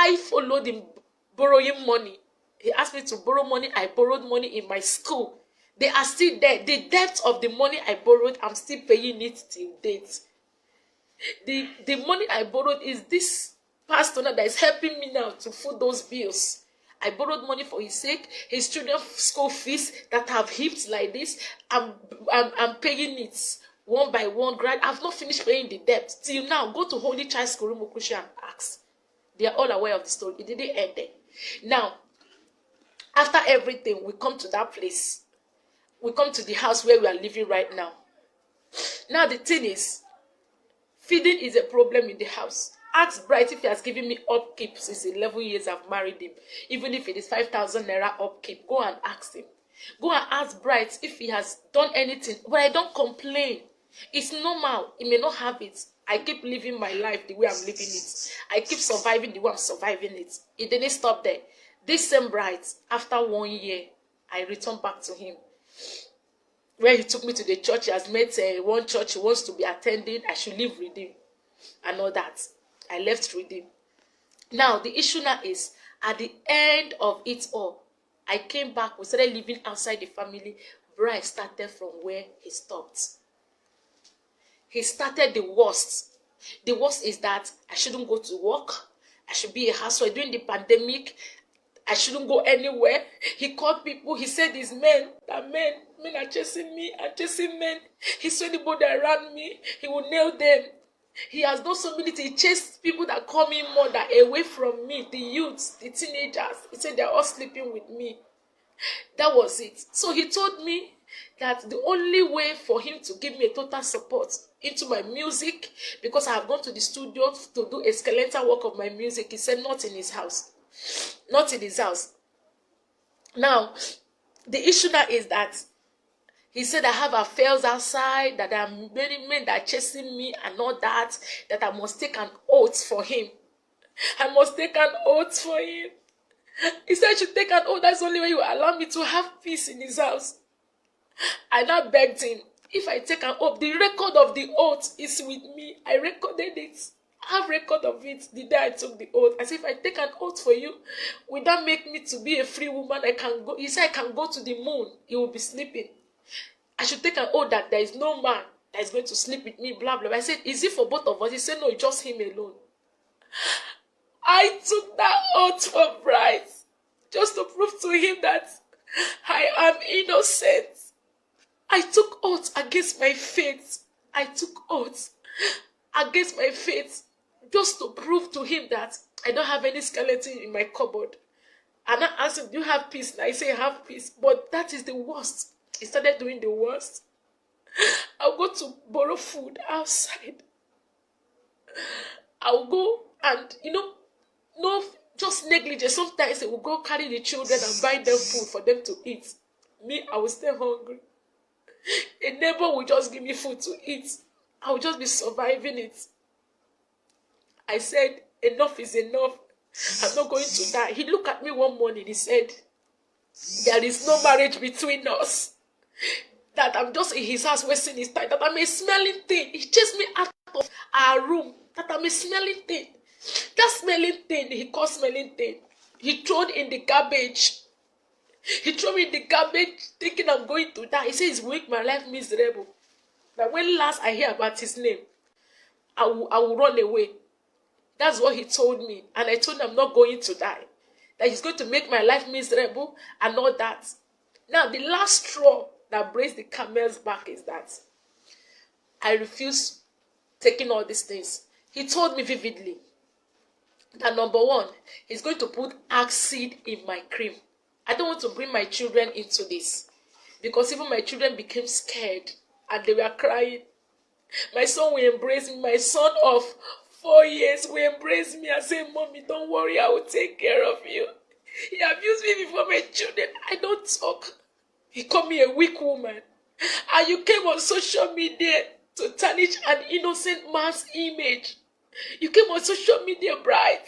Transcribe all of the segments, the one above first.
I followed him borrowing money. He asked me to borrow money. I borrowed money in my school. They are still there. The debt of the money I borrowed, I'm still paying it till date. The money I borrowed is this pastor that is helping me now to foot those bills. I borrowed money for his sake, his children's school fees that have heaped like this. I'm paying it one by one. I've not finished paying the debt till now. Go to Holy Child School Rumukushi and ask. They are all aware of the story. It didn't end there. Now, after everything, we come to that place. We come to the house where we are living right now. Now the thing is, feeding is a problem in the house. Ask Bright if he has given me upkeep since 11 years I've married him. Even if it is 5,000 naira upkeep, go and ask him. Go and ask Bright if he has done anything. But I don't complain. It's normal. He may not have it. I keep living my life the way I'm living it. I keep surviving the way I'm surviving it. It didn't stop there. This same Bright, after 1 year, I returned back to him. Where he took me to the church, he has met one church he wants to be attending. I should live with him and all that. I left with him. Now, the issue now is, at the end of it all, I came back. We started living outside the family. Bright started from where he stopped. He started the worst. The worst is that I shouldn't go to work. I should be a housewife. During the pandemic, I shouldn't go anywhere. He called people. He said these men are chasing me and chasing men. He saw anybody around me, he will nail them. He has done so many things. He chased people that call me mother away from me, the youths, the teenagers. He said they're all sleeping with me. That was it. So he told me that the only way for him to give me a total support into my music, because I have gone to the studio to do a skeletal work of my music, he said not in his house. Not in his house. Now, the issue now is that he said I have affairs outside, that there are many men that are chasing me and all that, that I must take an oath for him. I must take an oath for him. He said I should take an oath. That's the only way he will allow me to have peace in his house. I now begged him, if I take an oath, the record of the oath is with me. I recorded it. I have record of it the day I took the oath. I said, if I take an oath for you, will that make me to be a free woman? I can go. He said, I can go to the moon. He will be sleeping. I should take an oath that there is no man that is going to sleep with me, blah, blah. I said, is it for both of us? He said, no, just him alone. I took that oath for Bright, just to prove to him that I am innocent. I took oath against my faith. I took oath against my faith, just to prove to him that I don't have any skeleton in my cupboard. And I asked him, do you have peace? And I say, I have peace. But that is the worst. He started doing the worst. I'll go to borrow food outside. I'll go and, no, just negligence. Sometimes I will go carry the children and buy them food for them to eat. Me, I will stay hungry. A neighbor will just give me food to eat. I will just be surviving it. I said, enough is enough. I'm not going to die. He looked at me one morning. He said, there is no marriage between us. That I'm just in his house wasting his time. That I'm a smelling thing. He chased me out of our room. That I'm a smelling thing. That smelling thing, he called smelling thing. He threw in the garbage. He threw me in the garbage thinking I'm going to die. He said he's make my life miserable. That when last I hear about his name, I will run away. That's what he told me. And I told him I'm not going to die. That he's going to make my life miserable and all that. Now, the last straw that breaks the camel's back is that I refuse taking all these things. He told me vividly that number one, he's going to put acid in my cream. I don't want to bring my children into this. Because even my children became scared and they were crying. My son will embrace me. My son of 4 years will embrace me and say, Mommy, don't worry, I will take care of you. He abused me before my children. I don't talk. He called me a weak woman. And you came on social media to tarnish an innocent man's image. You came on social media, Bright.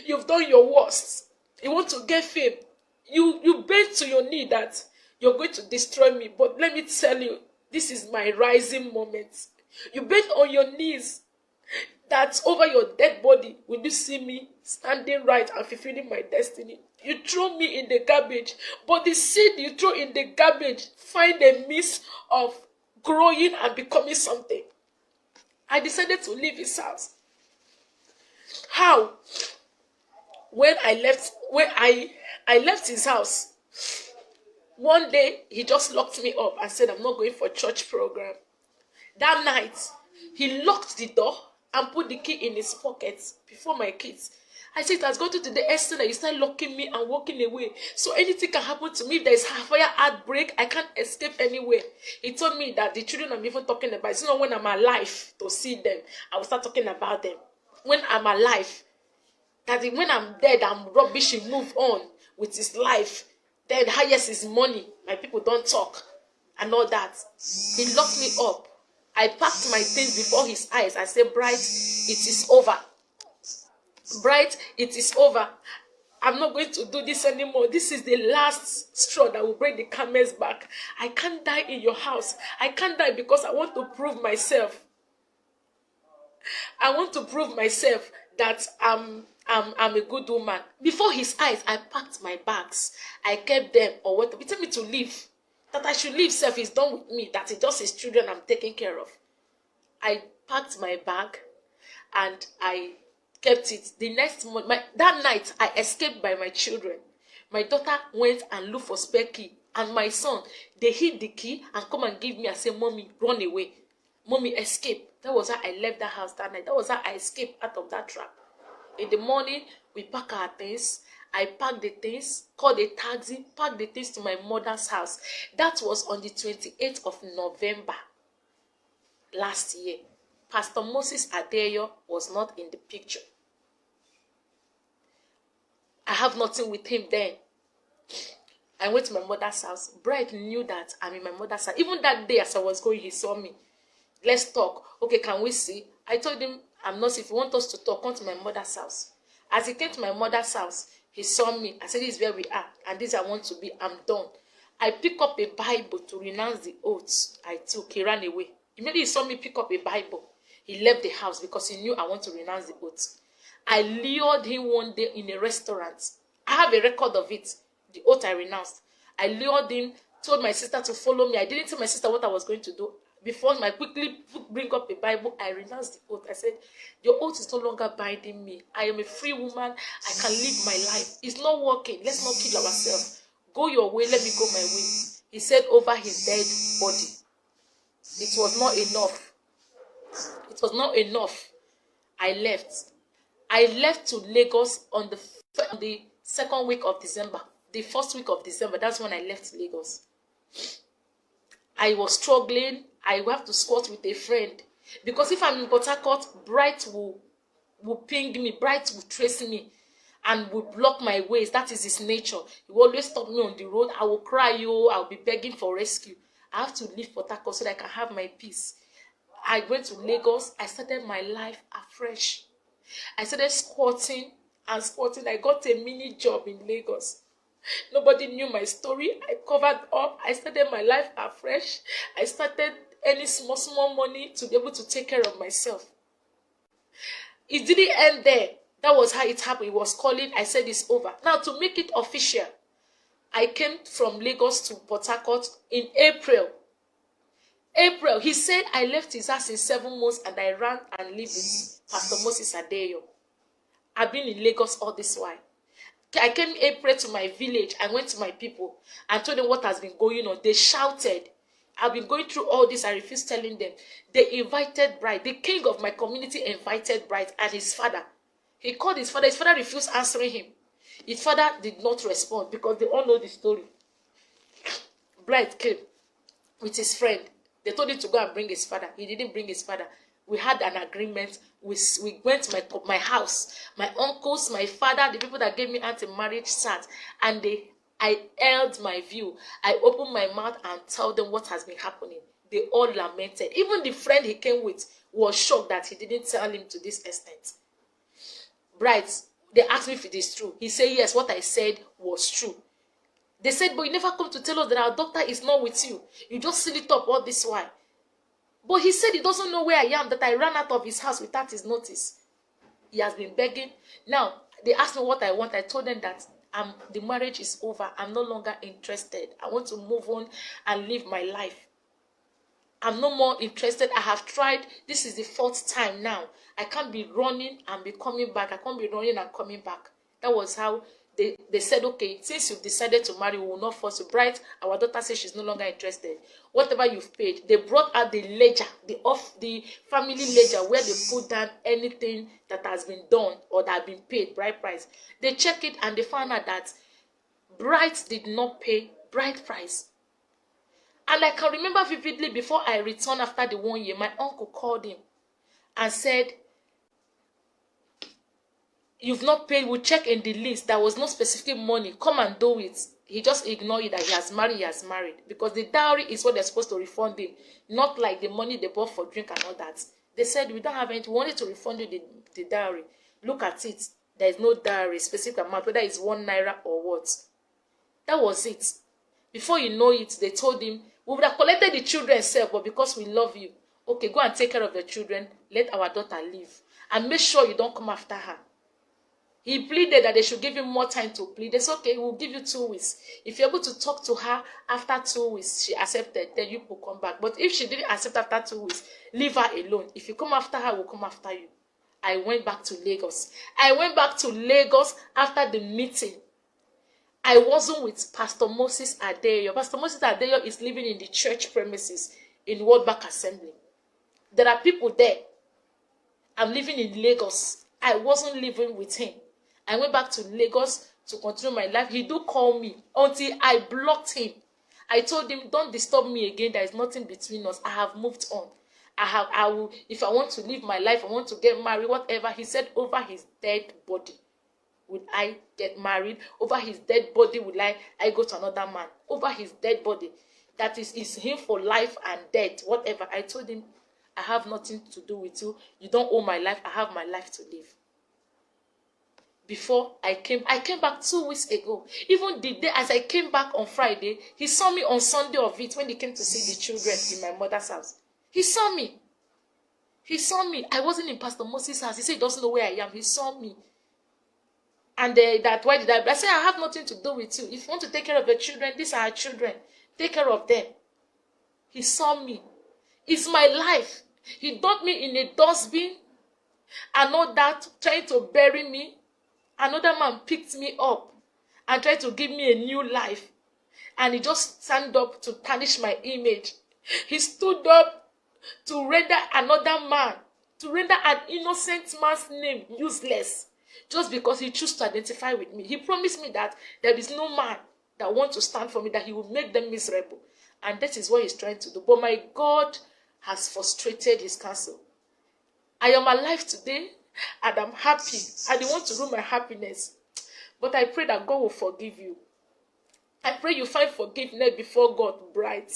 You've done your worst. You want to get fame. You bend to your knee that you're going to destroy me. But let me tell you, this is my rising moment. You bend on your knees that over your dead body, will you see me standing right and fulfilling my destiny. You throw me in the garbage, but the seed you throw in the garbage find a means of growing and becoming something. I decided to leave his house. How? When I left his house, one day he just locked me up and said, I'm not going for church program. That night, he locked the door and put the key in his pocket before my kids. I said, it has gone to the extent that you start locking me and walking away. So anything can happen to me. If there is fire outbreak, I can't escape anywhere. He told me that the children I'm even talking about, it's not when I'm alive to see them, I will start talking about them. When I'm alive, that when I'm dead, I'm rubbish, he move on with his life. Then highest is money. My people don't talk and all that. He locked me up. I packed my things before his eyes. I said, Bright, it is over. Bright, it is over. I'm not going to do this anymore. This is the last straw that will break the camel's back. I can't die in your house. I can't die because I want to prove myself. I want to prove myself that I'm a good woman. Before his eyes, I packed my bags. I kept them or what. He told me to leave. That I should leave. Self is done with me. That it's just his children I'm taking care of. I packed my bag and I kept it. The next morning, that night, I escaped by my children. My daughter went and looked for spare key. And my son, they hid the key and come and give me and say, Mommy, run away. Mommy, escape. That was how I left the house that night. That was how I escaped out of that trap. In the morning, we pack our things. I packed the things, called a taxi, packed the things to my mother's house. That was on the 28th of November last year. Pastor Moses Adeyo was not in the picture. I have nothing with him then. I went to my mother's house. Bright knew that I'm in my mother's house. Even that day as I was going, he saw me. Let's talk. Okay, can we see? I told him, I'm not. If you want us to talk, come to my mother's house. As he came to my mother's house, he saw me. I said, this is where we are. And this I want to be. I'm done. I picked up a Bible to renounce the oaths I took. He ran away. Immediately he saw me pick up a Bible. He left the house because he knew I want to renounce the oaths. I lured him one day in a restaurant. I have a record of it. The oath I renounced. I lured him, told my sister to follow me. I didn't tell my sister what I was going to do. Before I quickly bring up a Bible, I renounced the oath. I said, your oath is no longer binding me. I am a free woman. I can live my life. It's not working. Let's not kill ourselves. Go your way. Let me go my way. He said over his dead body. It was not enough. It was not enough. I left. I left to Lagos on the second week of December. The first week of December, that's when I left Lagos. I was struggling. I will have to squat with a friend. Because if I'm in Port Harcourt, Bright will ping me. Bright will trace me and will block my ways. That is his nature. He will always stop me on the road. I will cry, I'll be begging for rescue. I have to leave Port Harcourt so that I can have my peace. I went to Lagos. I started my life afresh. I started squatting and squatting. I got a mini job in Lagos. Nobody knew my story. I covered up. I started my life afresh. I started earning small money to be able to take care of myself. It didn't end there. That was how it happened. It was calling. I said it's over. Now, to make it official, I came from Lagos to Port Harcourt in April. He said I left his house in 7 months and I ran and lived with Pastor Moses Adeyo. I've been in Lagos all this while. I came in April to my village. I went to my people and told them what has been going on. They shouted. I've been going through all this. I refused telling them. They invited Bright. The king of my community invited Bright and his father. He called his father. His father refused answering him. His father did not respond because they all know the story. Bright came with his friend. They told him to go and bring his father. He didn't bring his father. We had an agreement. We went to my house. My uncles, my father, the people that gave me anti-marriage sat. And I held my view. I opened my mouth and told them what has been happening. They all lamented. Even the friend he came with was shocked that he didn't tell him to this extent. Bright, they asked me if it is true. He said, yes, what I said was true. They said, but you never come to tell us that our doctor is not with you. You just seal it up all this while. But he said he doesn't know where I am, that I ran out of his house without his notice. He has been begging. Now, They asked me what I want. I told them that the marriage is over. I'm no longer interested. I want to move on and live my life. I'm no more interested. I have tried. This is the 4th time now. I can't be running and be coming back. I can't be running and coming back. That was how they said, okay, since you've decided to marry, we will not force you. Bright, our daughter says she's no longer interested. Whatever you've paid, they brought out the ledger, the family ledger, where they put down anything that has been done or that has been paid, bride price. They check it and they found out that Bright did not pay bride price. And I can remember vividly, before I returned after the 1 year, my uncle called him and said, you've not paid, we'll check in the list. There was no specific money. Come and do it. He just ignored it, that he has married. Because the dowry is what they're supposed to refund him. Not like the money they bought for drink and all that. They said, we don't have anything. We wanted to refund you the dowry. Look at it. There is no dowry, specific amount, whether it's 1 naira or what. That was it. Before you know it, they told him, we would have collected the children self, but because we love you, okay, go and take care of the children. Let our daughter live. And make sure you don't come after her. He pleaded that they should give him more time to plead. They said, okay, we'll give you 2 weeks. If you're able to talk to her after 2 weeks, she accepted, then you will come back. But if she didn't accept after 2 weeks, leave her alone. If you come after her, we'll come after you. I went back to Lagos. I went back to Lagos after the meeting. I wasn't with Pastor Moses Adeyo. Pastor Moses Adeyo is living in the church premises in World Bank Assembly. There are people there. I'm living in Lagos. I wasn't living with him. I went back to Lagos to continue my life. He do call me until I blocked him. I told him, don't disturb me again. There is nothing between us. I have moved on. I will, if I want to live my life, I want to get married, whatever. He said, over his dead body would I get married. Over his dead body would I go to another man. Over his dead body. That is him for life and death, whatever. I told him, I have nothing to do with you. You don't own my life. I have my life to live. Before I came back 2 weeks ago. Even the day as I came back on Friday, he saw me on Sunday of it when he came to see the children in my mother's house. He saw me. He saw me. I wasn't in Pastor Moses' house. He said he doesn't know where I am. He saw me. And why did I said, I have nothing to do with you. If you want to take care of the children, these are our children. Take care of them. He saw me. It's my life. He dumped me in a dustbin and all that, trying to bury me. Another man picked me up and tried to give me a new life. And he just stand up to tarnish my image. He stood up to render another man, to render an innocent man's name useless. Just because he chose to identify with me. He promised me that there is no man that wants to stand for me, that he will make them miserable. And that is what he's trying to do. But my God has frustrated his counsel. I am alive today. And I'm happy. I don't want to ruin my happiness. But I pray that God will forgive you. I pray you find forgiveness before God, bright.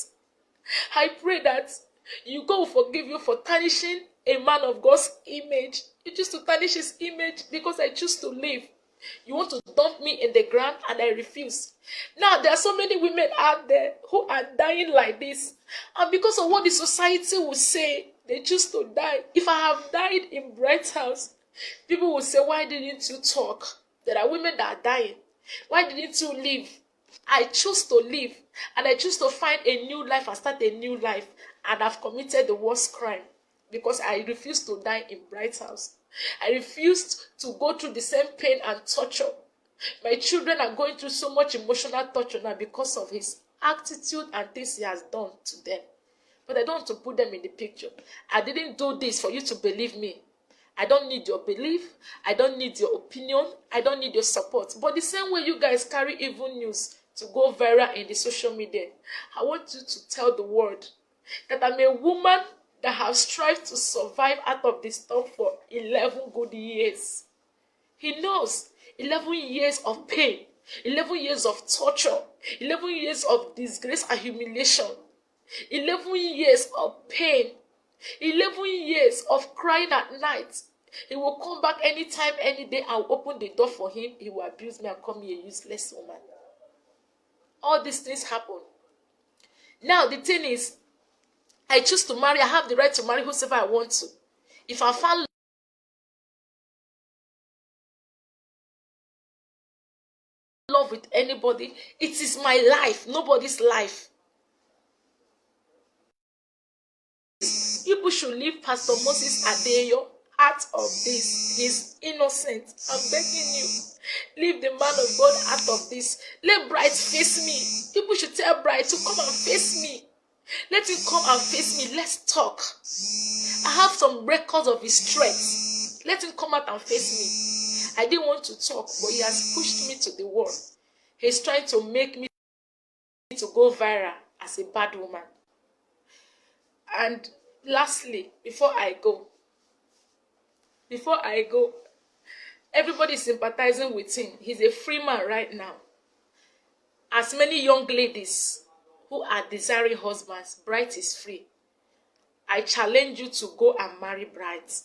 I pray that God will forgive you for tarnishing a man of God's image. You choose to tarnish his image because I choose to live. You want to dump me in the ground and I refuse. Now there are so many women out there who are dying like this. And because of what the society will say, they choose to die. If I have died in Bright's house, people will say, why didn't you talk? There are women that are dying. Why didn't you live? I choose to live. And I choose to find a new life and start a new life. And I've committed the worst crime. Because I refused to die in Bright's house. I refused to go through the same pain and torture. My children are going through so much emotional torture now because of his attitude and things he has done to them. But I don't want to put them in the picture. I didn't do this for you to believe me. I don't need your belief. I don't need your opinion. I don't need your support. But the same way you guys carry evil news to go viral in the social media, I want you to tell the world that I'm a woman that has strived to survive out of this storm for 11 good years. He knows 11 years of pain, 11 years of torture, 11 years of disgrace and humiliation, 11 years of pain, 11 years of crying at night. He will come back anytime, any day. I'll open the door for him. He will abuse me and call me a useless woman. All these things happen. Now, the thing is, I choose to marry. I have the right to marry whoever I want to. If I found love with anybody. It is my life, nobody's life. People should leave Pastor Moses Adeyo out of this. He's innocent. I'm begging you. Leave the man of God out of this. Let Bright face me. People should tell Bright to come and face me. Let him come and face me. Let's talk. I have some records of his threats. Let him come out and face me. I didn't want to talk, but he has pushed me to the wall. He's trying to make me to go viral as a bad woman. And lastly, before I go, everybody is sympathizing with him. He's a free man right now. As many young ladies who are desiring husbands, Bright is free. I challenge you to go and marry Bright.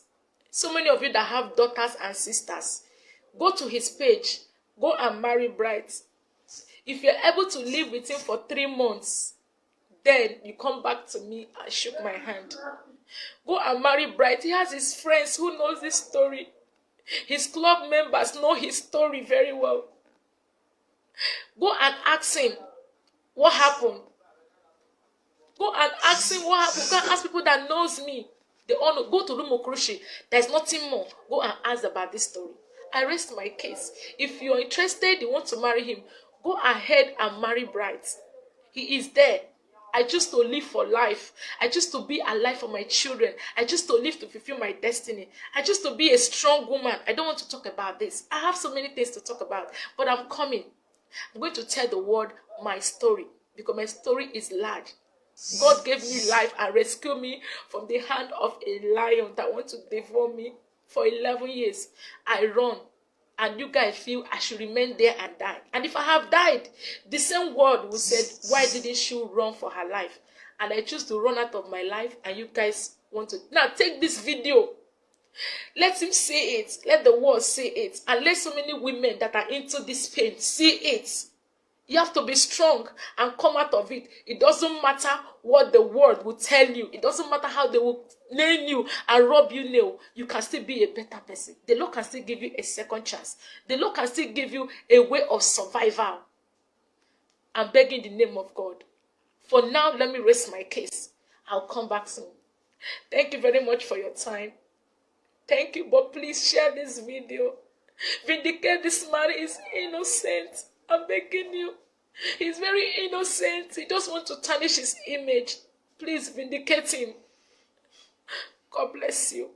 So many of you that have daughters and sisters, go to his page, go and marry Bright. If you're able to live with him for 3 months, then you come back to me and shook my hand. Go and marry Bright. He has his friends who knows this story. His club members know his story very well. Go and ask him what happened. Go and ask him what happened. Go and ask people that knows me. They all know. Go to Rumokrushi. There's nothing more. Go and ask about this story. I rest my case. If you're interested, you want to marry him, go ahead and marry Bright. He is there. I choose to live for life. I choose to be alive for my children. I choose to live to fulfill my destiny. I choose to be a strong woman. I don't want to talk about this. I have so many things to talk about, but I'm coming. I'm going to tell the world my story because my story is large. God gave me life and rescued me from the hand of a lion that wants to devour me for 11 years. I run. And you guys feel I should remain there and die. And if I have died, the same word will say, why didn't she run for her life? And I choose to run out of my life, and you guys want to. Now take this video. Let him say it. Let the world say it. And let so many women that are into this pain see it. You have to be strong and come out of it. It doesn't matter what the world will tell you. It doesn't matter how they will nail you and rub you nail. You can still be a better person. The Lord can still give you a second chance. The Lord can still give you a way of survival. I'm begging the name of God. For now, let me rest my case. I'll come back soon. Thank you very much for your time. Thank you, but please share this video. Vindicate this man. Is innocent. I'm begging you. He's very innocent. He just wants to tarnish his image. Please vindicate him. God bless you.